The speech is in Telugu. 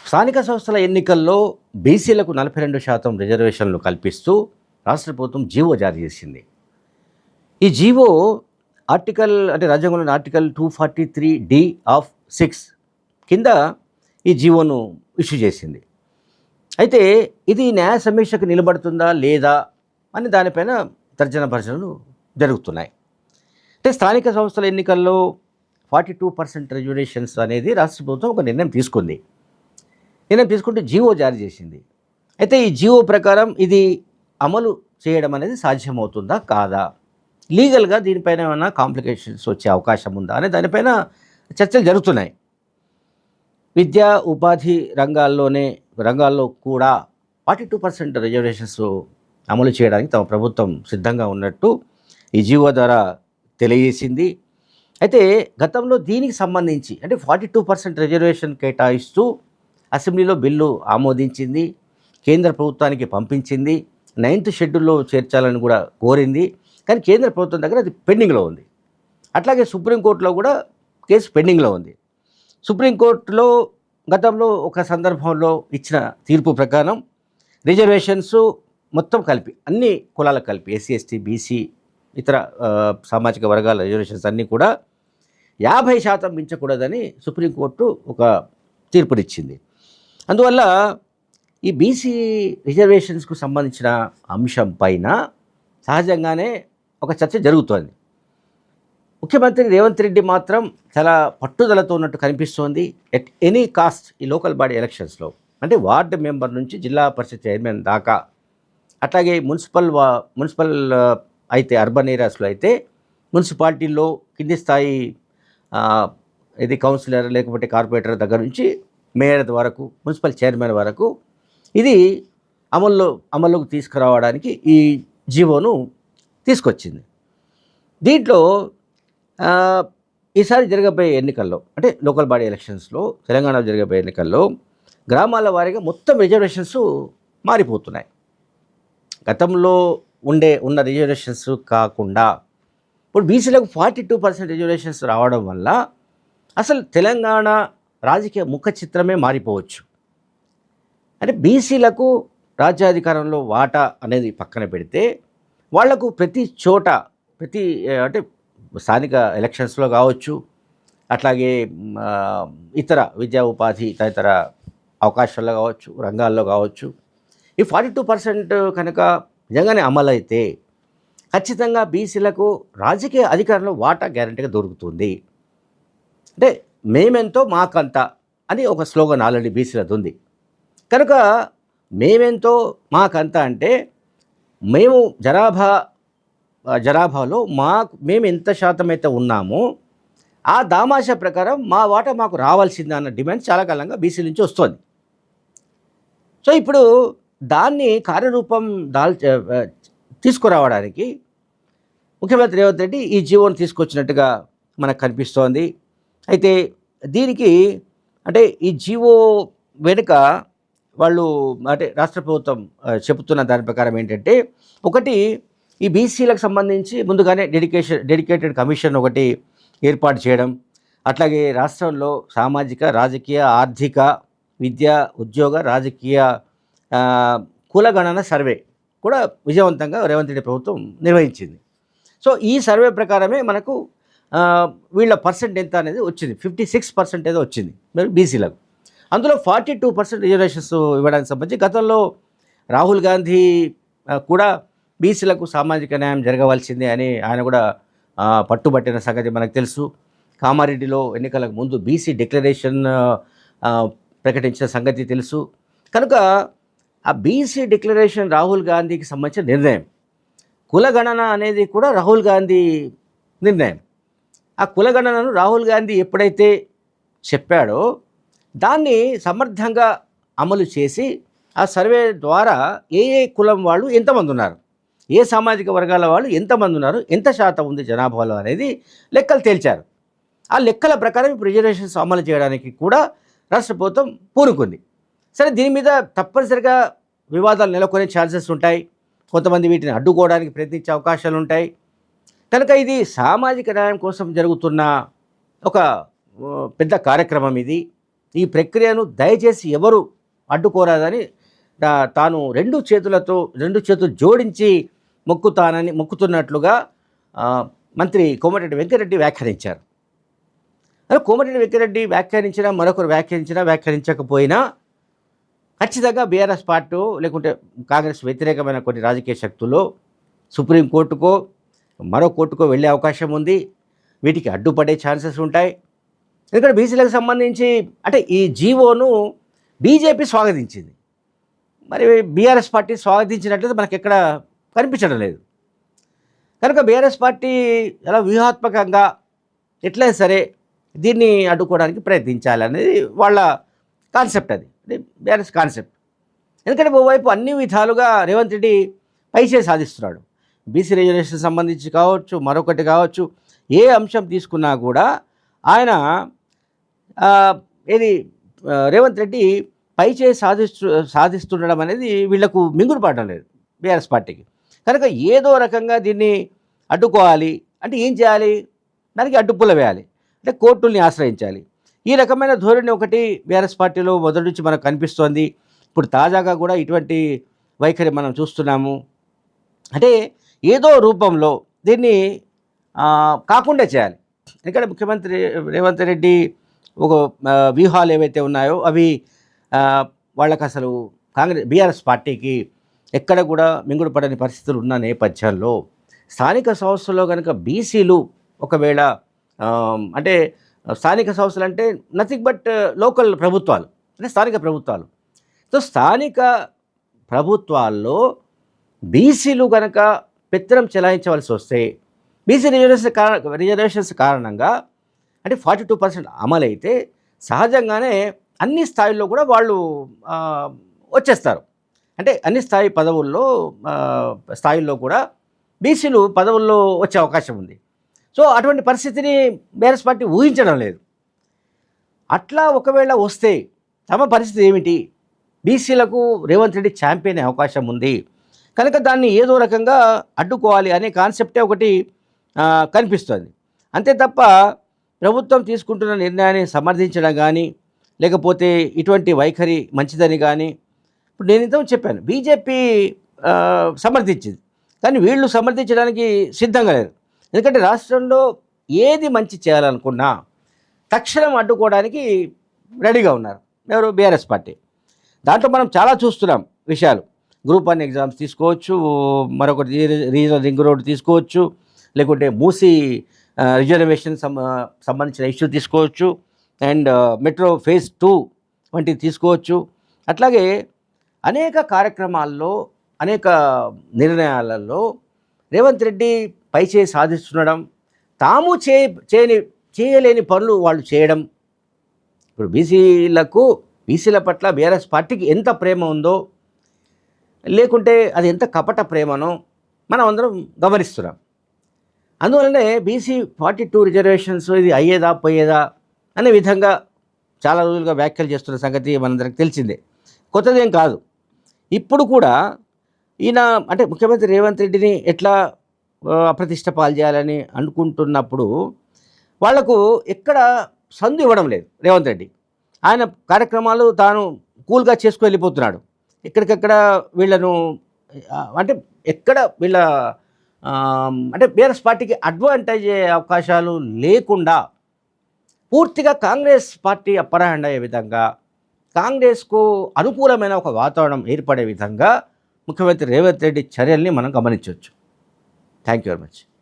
స్థానిక సంస్థల ఎన్నికల్లో బీసీలకు 42% రిజర్వేషన్లు కల్పిస్తూ రాష్ట్ర ప్రభుత్వం జీవో జారీ చేసింది. ఈ జీవో రాజ్యాంగంలోని ఆర్టికల్ 243D ఆఫ్ 6 కింద ఈ జీవోను ఇష్యూ చేసింది. అయితే ఇది న్యాయ సమీక్షకు నిలబడుతుందా లేదా అని దానిపైన తర్జన భర్జనలు జరుగుతున్నాయి. అంటే స్థానిక సంస్థల ఎన్నికల్లో 42% రిజర్వేషన్స్ అనేది రాష్ట్ర ప్రభుత్వం ఒక నిర్ణయం తీసుకుంది. నిర్ణయం తీసుకుంటే జీవో జారీ చేసింది. అయితే ఈ జీవో ప్రకారం ఇది అమలు చేయడం అనేది సాధ్యమవుతుందా కాదా, లీగల్గా దీనిపైన ఏమైనా కాంప్లికేషన్స్ వచ్చే అవకాశం ఉందా అనే దానిపైన చర్చలు జరుగుతున్నాయి. విద్యా ఉపాధి రంగాల్లో కూడా 42% రిజర్వేషన్స్ అమలు చేయడానికి తమ ప్రభుత్వం సిద్ధంగా ఉన్నట్టు ఈ జీవో ద్వారా తెలియజేసింది. అయితే గతంలో దీనికి సంబంధించి 42% రిజర్వేషన్ కేటాయిస్తూ అసెంబ్లీలో బిల్లు ఆమోదించింది, కేంద్ర ప్రభుత్వానికి పంపించింది, 9th షెడ్యూల్లో చేర్చాలని కూడా కోరింది. కానీ కేంద్ర ప్రభుత్వం దగ్గర అది పెండింగ్లో ఉంది. అట్లాగే సుప్రీంకోర్టులో కూడా కేసు పెండింగ్లో ఉంది. సుప్రీంకోర్టులో గతంలో ఒక సందర్భంలో ఇచ్చిన తీర్పు ప్రకారం రిజర్వేషన్స్ మొత్తం కలిపి అన్ని కులాలకు కలిపి ఎస్సీ, ఎస్టీ, బీసీ, ఇతర సామాజిక వర్గాల రిజర్వేషన్స్ అన్నీ కూడా 50% మించకూడదని సుప్రీంకోర్టు ఒక తీర్పునిచ్చింది. అందువల్ల ఈ బీసీ రిజర్వేషన్స్కు సంబంధించిన అంశం పైన సహజంగానే ఒక చర్చ జరుగుతోంది. ముఖ్యమంత్రి రేవంత్ రెడ్డి మాత్రం చాలా పట్టుదలతో ఉన్నట్టు కనిపిస్తోంది. ఎట్ ఎనీ కాస్ట్ ఈ లోకల్ బాడీ ఎలక్షన్స్లో వార్డు మెంబర్ నుంచి జిల్లా పరిషత్ చైర్మన్ దాకా, అట్లాగే మున్సిపల్ అయితే అర్బన్ ఏరియాస్లో అయితే మున్సిపాలిటీల్లో కింది స్థాయి కౌన్సిలర్ లేకపోతే కార్పొరేటర్ దగ్గర నుంచి మేయర్ వరకు, మున్సిపల్ చైర్మన్ వరకు ఇది అమల్లోకి తీసుకురావడానికి ఈ జీవోను తీసుకొచ్చింది. దీంట్లో ఈసారి జరగబోయే ఎన్నికల్లో లోకల్ బాడీ ఎలక్షన్స్లో తెలంగాణలో జరగబోయే ఎన్నికల్లో గ్రామాల వారీగా మొత్తం రిజర్వేషన్స్ మారిపోతున్నాయి. గతంలో ఉన్న రిజర్వేషన్స్ కాకుండా ఇప్పుడు బీసీలకు 42% రిజర్వేషన్స్ రావడం వల్ల అసలు తెలంగాణ రాజకీయ ముఖ చిత్రమే మారిపోవచ్చు. బీసీలకు రాజ్యాధికారంలో వాటా అనేది పక్కన పెడితే వాళ్లకు ప్రతి చోట స్థానిక ఎలక్షన్స్లో కావచ్చు, అట్లాగే ఇతర విద్యా ఉపాధి తదితర అవకాశాల్లో కావచ్చు, రంగాల్లో కావచ్చు, ఈ 42% కనుక నిజంగానే అమలైతే ఖచ్చితంగా బీసీలకు రాజకీయ అధికారంలో వాటా గ్యారంటీగా దొరుకుతుంది. మేమెంతో మాకంత అని ఒక స్లోగన్ ఆల్రెడీ బీసీలది ఉంది. కనుక మేమెంతో మాకంత అంటే మేము జనాభాలో మేము ఎంత శాతం అయితే ఉన్నామో ఆ దామాషా ప్రకారం మా వాటా మాకు రావాల్సిందే అన్న డిమాండ్ చాలా కాలంగా బీసీ నుంచి వస్తుంది. సో ఇప్పుడు దాన్ని కార్యరూపం తీసుకురావడానికి ముఖ్యమంత్రి రేవంత్ రెడ్డి ఈ జీవోను తీసుకొచ్చినట్టుగా మనకు కనిపిస్తోంది. అయితే దీనికి ఈ జీవో వెనుక వాళ్ళు రాష్ట్ర ప్రభుత్వం చెబుతున్న దాని ప్రకారం ఏంటంటే, ఒకటి ఈ బీసీలకు సంబంధించి ముందుగానే డెడికేటెడ్ కమిషన్ ఒకటి ఏర్పాటు చేయడం, అట్లాగే రాష్ట్రంలో సామాజిక, రాజకీయ, ఆర్థిక, విద్య, ఉద్యోగ, రాజకీయ కులగణన సర్వే కూడా విజయవంతంగా రేవంత్ రెడ్డి ప్రభుత్వం నిర్వహించింది. సో ఈ సర్వే ప్రకారమే మనకు వీళ్ళ పర్సెంట్ ఎంత అనేది వచ్చింది, 56% ఏదో వచ్చింది మరి బీసీలకు. అందులో 42% రిజర్వేషన్స్ ఇవ్వడానికి సంబంధించి గతంలో రాహుల్ గాంధీ కూడా బీసీలకు సామాజిక న్యాయం జరగవలసిందే అని ఆయన కూడా పట్టుబట్టిన సంగతి మనకు తెలుసు. కామారెడ్డిలో ఎన్నికలకు ముందు బీసీ డిక్లరేషన్ ప్రకటించిన సంగతి తెలుసు. కనుక ఆ బీసీ డిక్లరేషన్ రాహుల్ గాంధీకి సంబంధించిన నిర్ణయం, కులగణన అనేది కూడా రాహుల్ గాంధీ నిర్ణయం. ఆ కులగణనను రాహుల్ గాంధీ ఎప్పుడైతే చెప్పాడో దాన్ని సమర్థంగా అమలు చేసి ఆ సర్వే ద్వారా ఏ కులం వాళ్ళు ఎంతమంది ఉన్నారు, ఏ సామాజిక వర్గాల వాళ్ళు ఎంతమంది ఉన్నారు, ఎంత శాతం ఉంది జనాభాలో అనేది లెక్కలు తేల్చారు. ఆ లెక్కల ప్రకారం ఇప్పుడు రిజర్వేషన్స్ అమలు చేయడానికి కూడా రాష్ట్ర ప్రభుత్వం పూనుకుంది. సరే, దీని మీద తప్పనిసరిగా వివాదాలు నెలకొనే ఛాన్సెస్ ఉంటాయి. కొంతమంది వీటిని అడ్డుకోవడానికి ప్రయత్నించే అవకాశాలు ఉంటాయి. కనుక ఇది సామాజిక న్యాయం కోసం జరుగుతున్న ఒక పెద్ద కార్యక్రమం ఇది. ఈ ప్రక్రియను దయచేసి ఎవరు అడ్డుకోరాదని తాను రెండు చేతులు జోడించి మొక్కుతున్నట్లుగా మంత్రి కోమటిరెడ్డి వెంకటరెడ్డి వ్యాఖ్యానించారు. అలా కోమటిరెడ్డి వెంకటరెడ్డి వ్యాఖ్యానించినా, మరొకరు వ్యాఖ్యానించకపోయినా ఖచ్చితంగా బీఆర్ఎస్ పార్టీ లేకుంటే కాంగ్రెస్ వ్యతిరేకమైన కొన్ని రాజకీయ శక్తుల్లో సుప్రీంకోర్టుకో మరో కోర్టుకో వెళ్ళే అవకాశం ఉంది. వీటికి అడ్డుపడే ఛాన్సెస్ ఉంటాయి. ఎందుకంటే బీసీలకు సంబంధించి అంటే ఈ జీవోను బీజేపీ స్వాగతించింది, మరి బీఆర్ఎస్ పార్టీ స్వాగతించినట్లయితే మనకి ఎక్కడ కనిపించడం లేదు. కనుక బీఆర్ఎస్ పార్టీ ఎలా వ్యూహాత్మకంగా ఎట్లయినా సరే దీన్ని అడ్డుకోవడానికి ప్రయత్నించాలి అనేది వాళ్ళ కాన్సెప్ట్. అది బీఆర్ఎస్ కాన్సెప్ట్. ఎందుకంటే ఓవైపు అన్ని విధాలుగా రేవంత్ రెడ్డి పైచే సాధిస్తున్నాడు. బీసీ రిజర్వేషన్ సంబంధించి కావచ్చు, మరొకటి కావచ్చు, ఏ అంశం తీసుకున్నా కూడా ఆయన రేవంత్ రెడ్డి పైచే సాధిస్తుండడం అనేది వీళ్లకు మింగుడు పడడం లేదు బీఆర్ఎస్ పార్టీకి. కనుక ఏదో రకంగా దీన్ని అడ్డుకోవాలి అంటే ఏం చేయాలి? దానికి అడ్డుపుల్ల వేయాలి, అంటే కోర్టుల్ని ఆశ్రయించాలి. ఈ రకమైన ధోరణి ఒకటి బీఆర్ఎస్ పార్టీలో మొదటి నుంచి మనకు కనిపిస్తోంది. ఇప్పుడు తాజాగా కూడా ఇటువంటి వైఖరి మనం చూస్తున్నాము. అంటే ఏదో రూపంలో దీన్ని కాకుండా చేయాలి. ఎందుకంటే ముఖ్యమంత్రి రేవంత్ రెడ్డి ఒక వ్యూహాలు ఏవైతే ఉన్నాయో అవి వాళ్ళకి అసలు బీఆర్ఎస్ పార్టీకి ఎక్కడ కూడా మింగుడు పడని పరిస్థితులు ఉన్న నేపథ్యంలో స్థానిక సంస్థల్లో కనుక బీసీలు ఒకవేళ అంటే స్థానిక సంస్థలు అంటే నథింగ్ బట్ లోకల్ ప్రభుత్వాలు, అంటే స్థానిక ప్రభుత్వాలు. సో స్థానిక ప్రభుత్వాల్లో బీసీలు కనుక పెత్తనం చెలాయించవలసి వస్తే బీసీ రిజర్వేషన్స్ కారణంగా అంటే 42% అమలైతే సహజంగానే అన్ని స్థాయిల్లో కూడా వాళ్ళు వచ్చేస్తారు. అంటే అన్ని స్థాయిల్లో కూడా బీసీలు పదవుల్లో వచ్చే అవకాశం ఉంది. సో అటువంటి పరిస్థితిని బీఆర్ఎస్ పార్టీ ఊహించడం లేదు. అట్లా ఒకవేళ వస్తే తమ పరిస్థితి ఏమిటి? బీసీలకు రేవంత్ రెడ్డి ఛాంపియన్ అయ్యే అవకాశం ఉంది. కనుక దాన్ని ఏదో రకంగా అడ్డుకోవాలి అనే కాన్సెప్టే ఒకటి కనిపిస్తుంది. అంతే తప్ప ప్రభుత్వం తీసుకుంటున్న నిర్ణయాన్ని సమర్థించడం కానీ లేకపోతే ఇటువంటి వైఖరి మంచిదని కానీ, ఇప్పుడు నేను ఇంతకు చెప్పాను బీజేపీ సమర్థించింది, కానీ వీళ్ళు సమర్థించడానికి సిద్ధంగా లేరు. ఎందుకంటే రాష్ట్రంలో ఏది మంచి చేయాలనుకున్నా తక్షణం అడ్డుకోవడానికి రెడీగా ఉన్నారు ఎవరు? BRS party. దాంట్లో మనం చాలా చూస్తున్నాం విషయాలు. గ్రూప్ 1 ఎగ్జామ్స్ తీసుకోవచ్చు, మరొకటి రీజనల్ రింగ్ రోడ్ తీసుకోవచ్చు, లేకుంటే మూసీ రిజర్వేషన్ సంబంధించిన ఇష్యూ తీసుకోవచ్చు, అండ్ మెట్రో ఫేజ్ 2 వంటివి తీసుకోవచ్చు. అట్లాగే అనేక కార్యక్రమాల్లో అనేక నిర్ణయాలలో రేవంత్ రెడ్డి పైచే సాధిస్తుండడం, తాము చేయలేని పనులు వాళ్ళు చేయడం. ఇప్పుడు బీసీల పట్ల బీఆర్ఎస్ పార్టీకి ఎంత ప్రేమ ఉందో, లేకుంటే అది ఎంత కపట ప్రేమనో మనం అందరం గమనిస్తున్నాం. అందువల్లనే బీసీ 42 రిజర్వేషన్స్ ఇది అయ్యేదా పోయేదా అనే విధంగా చాలా రోజులుగా వ్యాఖ్యలు చేస్తున్న సంగతి మనందరికి తెలిసిందే, కొత్తదేం కాదు. ఇప్పుడు కూడా ఈయన అంటే ముఖ్యమంత్రి రేవంత్ రెడ్డిని ఎట్లా అప్రతిష్ట పాలు చేయాలని అనుకుంటున్నప్పుడు వాళ్లకు ఎక్కడ సందు ఇవ్వడం లేదు రేవంత్ రెడ్డి. ఆయన కార్యక్రమాలు తాను కూల్గా చేసుకు వెళ్ళిపోతున్నాడు. ఎక్కడికెక్కడ వీళ్ళను అంటే ఎక్కడ వీళ్ళ అంటే బీఆర్ఎస్ పార్టీకి అడ్వాంటేజ్ అయ్యే అవకాశాలు లేకుండా పూర్తిగా కాంగ్రెస్ పార్టీ అప్పర్ హ్యాండ్ అయ్యే విధంగా, కాంగ్రెస్కు అనుకూలమైన ఒక వాతావరణం ఏర్పడే విధంగా ముఖ్యమంత్రి రేవంత్ రెడ్డి చర్యల్ని మనం గమనించవచ్చు. Thank you very much.